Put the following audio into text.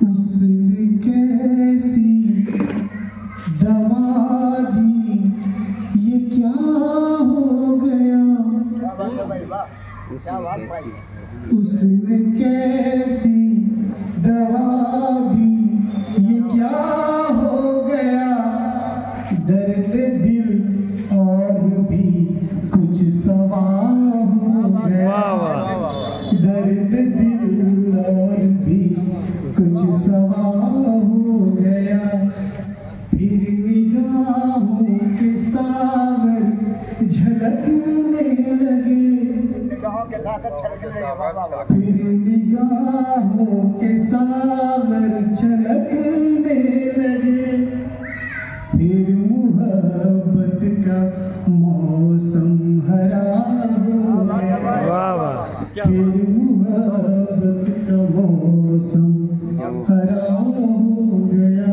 उसने कैसी दवा दी, ये क्या हो गया। उसने कैसी दवा दी, ये क्या हो गया। दर्द दिल और भी कुछ सवाल हो गया। दर्द दिल और भी कुछ सवाल हो गया। फिर निगाहों के सागर झलकने लगे। फिर निगाहों के सागर झलकने लगे। फिर मोहब्बत का मौसम हरा हो गया। फिर मोहब्बत का मौसम हरा हो गया।